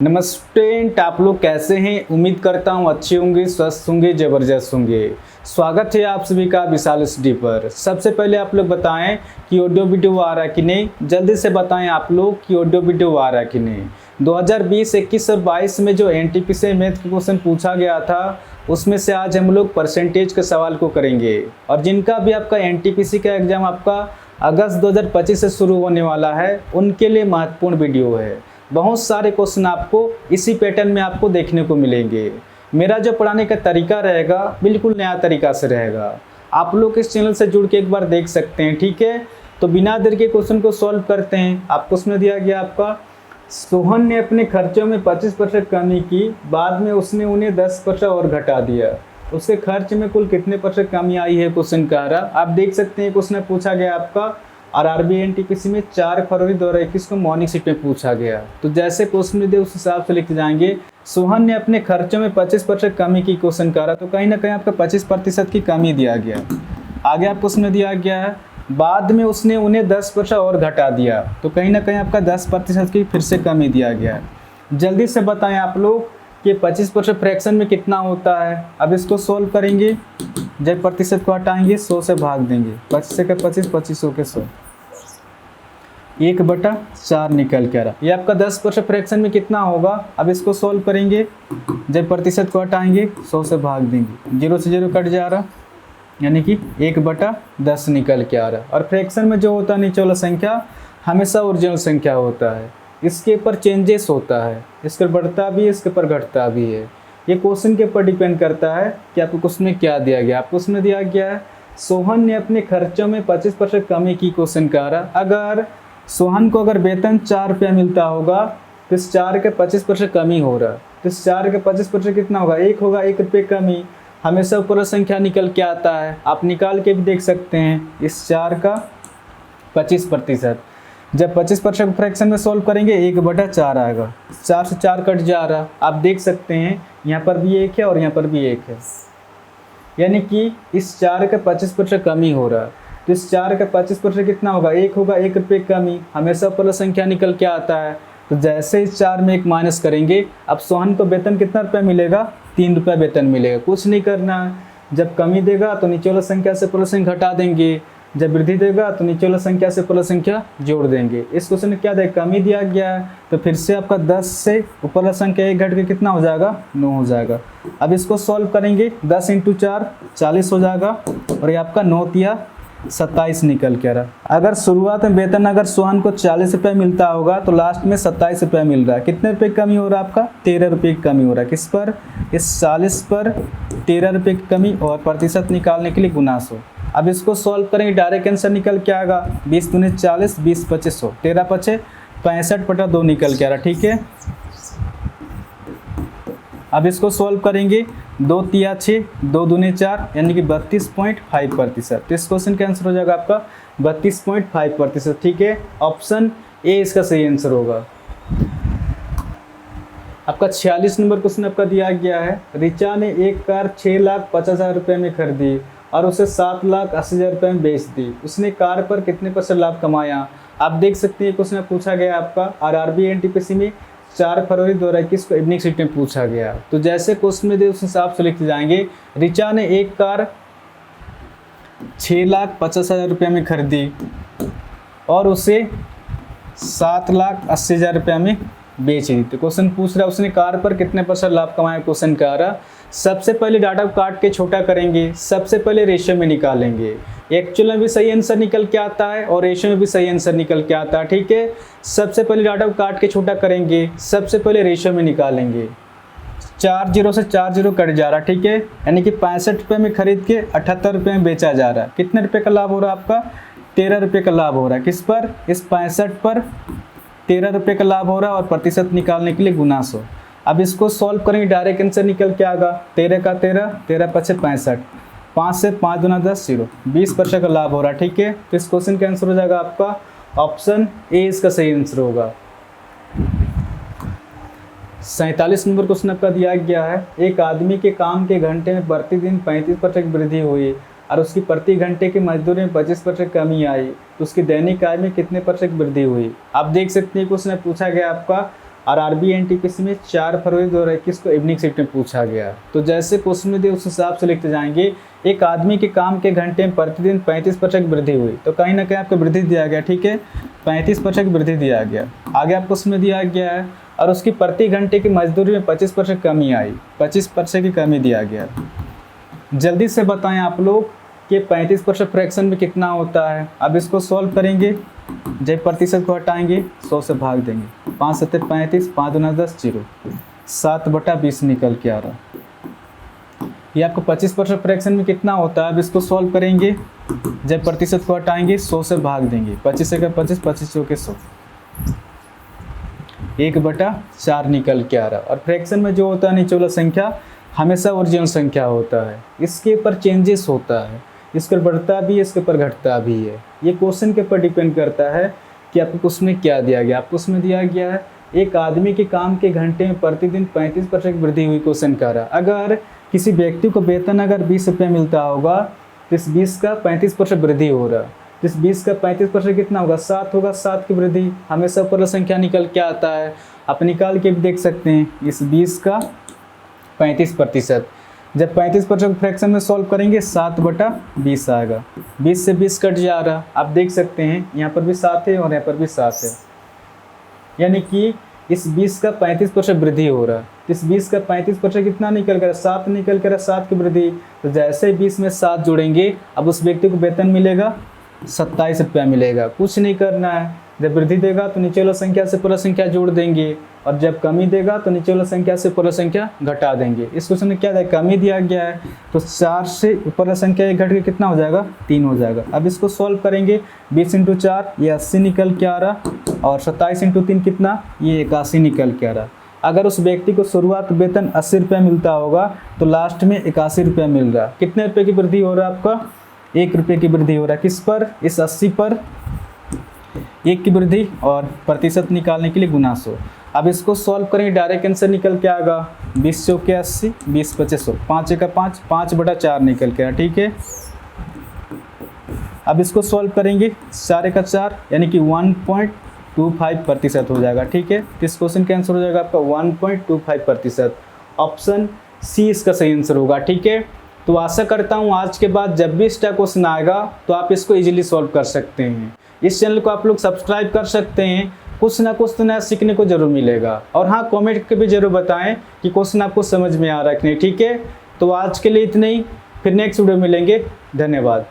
नमस्ते, आप लोग कैसे हैं। उम्मीद करता हूँ अच्छे होंगे, स्वस्थ होंगे, ज़बरदस्त होंगे। स्वागत है आप सभी का विशाल स्टडी पर। सबसे पहले आप लोग बताएं कि ऑडियो वीडियो आ रहा है कि नहीं। जल्दी से बताएं आप लोग कि ऑडियो वीडियो आ रहा है कि नहीं। 2020, 21 और 22 में जो एनटीपीसी मैथ के क्वेश्चन पूछा गया था उसमें से आज हम लोग परसेंटेज के सवाल को करेंगे। और जिनका भी आपका एनटीपीसी का एग्ज़ाम आपका अगस्त 2025 से शुरू होने वाला है उनके लिए महत्वपूर्ण वीडियो है। बहुत सारे क्वेश्चन आपको इसी पैटर्न में आपको देखने को मिलेंगे। मेरा जो पढ़ाने का तरीका रहेगा बिल्कुल नया तरीका से रहेगा। आप लोग इस चैनल से जुड़ के एक बार देख सकते हैं, ठीक है। तो बिना देर के क्वेश्चन को सॉल्व करते हैं। आपको उसमें दिया गया आपका सोहन ने अपने खर्चों में 25% कमी की, बाद में उसने उन्हें 10% और घटा दिया। उसके खर्च में कुल कितने % कमी आई है क्वेश्चन कह रहा। आप देख सकते हैं क्वेश्चन पूछा गया आपका और आरबीआई एनटीपीसी में 4 फरवरी 2021 को मॉर्निंग शिफ्ट में पूछा गया। तो जैसे क्वेश्चन दे उस हिसाब से लिख जाएंगे। सोहन ने अपने खर्चों में 25% कमी की क्वेश्चन कह रहा, तो कहीं ना कहीं आपका 25% की कमी दिया गया। आगे आपको उसमें दिया गया है बाद में उसने उन्हें 10% और घटा दिया, तो कहीं ना कहीं आपका 10% की फिर से कमी दिया गया है। जल्दी से बताएं आप लोग कि 25% फ्रैक्शन में कितना होता है। अब इसको सोल्व करेंगे। जब प्रतिशत को हटाएंगे 100 से भाग देंगे। 25 के 25, 25 के 100, 1/4 निकल के आ रहा। ये आपका 10% फ्रैक्शन में कितना होगा। अब इसको सोल्व करेंगे। जब प्रतिशत को हटाएंगे 100 से भाग देंगे, 0 से 0 कट जा रहा, यानी कि 1/10 निकल के आ रहा। और फ्रैक्शन में जो होता है नीचे वाला संख्या हमेशा ओरिजिनल संख्या होता है। इसके ऊपर चेंजेस होता है, इसके बढ़ता भी है, इसके ऊपर घटता भी है। ये क्वेश्चन के ऊपर डिपेंड करता है कि आपको क्वेश्चन में क्या दिया गया। आपको उसमें दिया गया है सोहन ने अपने खर्चों में 25% कमी की क्वेश्चन कह रहा। अगर सोहन को अगर वेतन 4 रुपया मिलता होगा तो इस 4 के 25% कमी हो रहा, तो इस 4 के 25% कितना होगा, 1 होगा। 1 रुपये कमी हमेशा ऊपर संख्या निकल के आता है। आप निकाल के भी देख सकते हैं। इस 4 का 25%, जब 25% फ्रैक्शन में सोल्व करेंगे 1/4 आएगा। 4 से 4 कट जा रहा, आप देख सकते हैं। यहाँ पर भी 1 है और यहाँ पर भी 1 है, यानी कि इस 4 का 25% कमी हो रहा। तो इस 4 का 25% कितना होगा, 1 होगा। 1 रुपये कमी हमेशा ऊपर संख्या निकल के आता है। तो जैसे इस 4 में 1 माइनस करेंगे, अब सोहन को वेतन कितना रुपया मिलेगा, 3 रुपया वेतन मिलेगा। कुछ नहीं करना है। जब कमी देगा तो नीचे वाला संख्या से ऊपर संख्या घटा देंगे, जब वृद्धि देगा तो नीचे वाला संख्या से ऊपर संख्या जोड़ देंगे। इस क्वेश्चन में क्या देगा, कमी दिया गया है, तो फिर से आपका 10 से ऊपर वाला संख्या 1 घट के कितना हो जाएगा, 9 हो जाएगा। अब इसको सॉल्व करेंगे। 10 × 4 40 हो जाएगा और ये आपका 9 तिया 27 निकल के आ रहा। अगर शुरुआत में वेतन अगर सोहन को 40 रुपये मिलता होगा तो लास्ट में 27 रुपये मिल रहा है। कितने रुपये कमी हो रहा है आपका, 13 रुपये की कमी हो रहा है। किस पर, इस 40 पर 13 रुपये की कमी और प्रतिशत निकालने के लिए गुना 100। अब इसको सॉल्व करेंगे, डायरेक्ट आंसर निकल के आएगा 20 दूनी 40, 20 पचे 100, 13 पचे 65/2 निकल के आ रहा, ठीक है। अब इसको सॉल्व करेंगे। 2 तिया 6, 2 दूनी 4, यानी कि 32.5%। तो इस क्वेश्चन का आंसर हो जाएगा आपका 32.5%, ठीक है। ऑप्शन ए इसका सही आंसर होगा। आपका 46 नंबर क्वेश्चन आपका दिया गया है। रिचा ने एक कार 6,50,000 रुपये में खरीदी और उसे 7,80,000 रुपये में बेच दी। उसने कार पर कितने % लाभ कमाया। आप देख सकते हैं क्वेश्चन पूछा गया आपका और आरबीआई एनटीपीसी में 4 फरवरी 2021 को इवनिंग शिफ्ट में पूछा गया। तो जैसे क्वेश्चन में दे उस हिसाब से लिखते जाएंगे। रिचा ने एक कार 6,50,000 रुपये में खरीदी और उसे 7,80,000 रुपये में बेच दी। तो क्वेश्चन पूछ रहा है उसने कार पर कितने % लाभ कमाया। क्वेश्चन कह रहा सबसे पहले डाटा को काट के छोटा करेंगे, सबसे पहले रेशियो में निकालेंगे। एक्चुअल में भी सही आंसर निकल के आता है और रेशियो में भी सही आंसर निकल के आता है, ठीक है। सबसे पहले डाटा को काट के छोटा करेंगे, सबसे पहले रेशियो में निकालेंगे। 4 0 से 4 0 कट जा रहा, ठीक है। यानी कि 65 रुपये में खरीद के 78 रुपये में बेचा जा रहा है। कितने रुपये का लाभ हो रहा है आपका, 13 रुपये का लाभ हो रहा है। किस पर, इस 65 पर 13 रुपये का लाभ हो रहा है और प्रतिशत निकालने के लिए गुना 100। अब इसको सॉल्व करेंगे, डायरेक्ट आंसर निकल के आएगा 13 का 13, 13 पचे 65, 5 से 5 दूना 10, 0, 20% का लाभ हो रहा है, ठीक है। तो इस क्वेश्चन का आंसर हो जाएगा आपका ऑप्शन ए इसका सही आंसर होगा। 47 नंबर क्वेश्चन आपका दिया गया है। एक आदमी के काम के घंटे में प्रतिदिन 35% वृद्धि हुई और उसकी प्रति घंटे की मजदूरी में 25% कमी आई, तो उसकी दैनिक आय में कितने % वृद्धि हुई। आप देख सकते हैं क्वेश्चन पूछा गया आपका और आरबी एनटीपीसी में 4 फरवरी 2021 को इवनिंग शिफ्ट में पूछा गया। तो जैसे क्वेश्चन में दिए उस हिसाब से लिखते जाएंगे। एक आदमी के काम के घंटे में प्रतिदिन 35% वृद्धि हुई, तो कहीं ना कहीं आपको वृद्धि दिया गया, ठीक है, 35% वृद्धि दिया गया। आगे आपको उसमें दिया गया है और उसकी प्रति घंटे की मजदूरी में 25% कमी आई, 25% की कमी दिया गया। जल्दी से बताएं आप लोग कि 35% फ्रैक्शन में कितना होता है। अब इसको सॉल्व करेंगे, जब प्रतिशत को हटाएंगे 100 से भाग देंगे, 5 7 35, 5 2 10 0, 7/20 निकल के आ रहा। ये आपको 25% फ्रैक्शन में कितना होता है। अब इसको सॉल्व करेंगे, जब प्रतिशत को हटाएंगे 100 से भाग देंगे, 25 से 25, 25 चौके 100, 1/4 निकल के आ रहा। और फ्रैक्शन में जो होता है नीचे वाला संख्या हमेशा ओरिजिनल संख्या होता है, इसके ऊपर चेंजेस होता है, इसके ऊपर बढ़ता भी है, इसके ऊपर घटता भी है। ये क्वेश्चन के ऊपर डिपेंड करता है कि आपको उसमें क्या दिया गया। आपको उसमें दिया गया है एक आदमी के काम के घंटे में प्रतिदिन 35% वृद्धि हुई, क्वेश्चन कर रहा। अगर किसी व्यक्ति को वेतन अगर 20 रुपये मिलता होगा तो इस 20 का 35% वृद्धि हो रहा, इस 20 का 35% कितना होगा, 7 होगा, 7 की वृद्धि हमेशा ऊपर संख्या निकल के आता है। आप निकाल के भी देख सकते हैं, इस 20 का 35%, जब 35% फ्रैक्शन में सॉल्व करेंगे 7/20 आएगा, 20 से 20 कट जा रहा, आप देख सकते हैं यहाँ पर भी 7 है और यहाँ पर भी 7 है, यानी कि इस 20 का 35% वृद्धि हो रहा है। इस 20 का 35% कितना निकल कर, 7 निकल कर, 7 की वृद्धि। तो जैसे 20 में 7 जोड़ेंगे, अब उस व्यक्ति को वेतन मिलेगा 27 रुपया मिलेगा। कुछ नहीं करना है, जब वृद्धि देगा तो नीचे वाला संख्या से पूरा संख्या जोड़ देंगे, और जब कमी देगा तो नीचे वाला संख्या से पूरा संख्या घटा देंगे। इस क्वेश्चन में क्या है, कमी दिया गया है तो 4 से ऊपर संख्या एक घट के कितना हो जाएगा, 3 हो जाएगा। अब इसको सॉल्व करेंगे, 20 × 4 ये 80 निकल के आ रहा, और 27 × 3 कितना, ये 81 निकल के आ रहा। अगर उस व्यक्ति को शुरुआत वेतन 80 रुपया मिलता होगा तो लास्ट में 81 रुपया मिल रहा। कितने रुपये की वृद्धि हो रहा है आपका, 1 रुपये की वृद्धि हो रहा है। किस पर, इस 80 पर 1 की वृद्धि, और प्रतिशत निकालने के लिए गुना 100। अब इसको सॉल्व करेंगे, डायरेक्ट आंसर निकल के आएगा 20 चौके 80, 20 25 100, 5 1 5, 5/4 निकल के आया, ठीक है। अब इसको सॉल्व करेंगे, 4 1 4, यानी कि 1.25% हो जाएगा, ठीक है। इस क्वेश्चन का आंसर हो जाएगा आपका 1.25%। ऑप्शन सी इसका सही आंसर होगा, ठीक है। तो आशा करता हूँ आज के बाद जब भी इस टाइप क्वेश्चन आएगा तो आप इसको इजीली सॉल्व कर सकते हैं। इस चैनल को आप लोग सब्सक्राइब कर सकते हैं, कुछ ना कुछ तो नया सीखने को जरूर मिलेगा। और हाँ, कमेंट के भी जरूर बताएं कि क्वेश्चन आपको समझ में आ रहा है कि नहीं, ठीक है। तो आज के लिए इतना ही, फिर नेक्स्ट वीडियो मिलेंगे, धन्यवाद।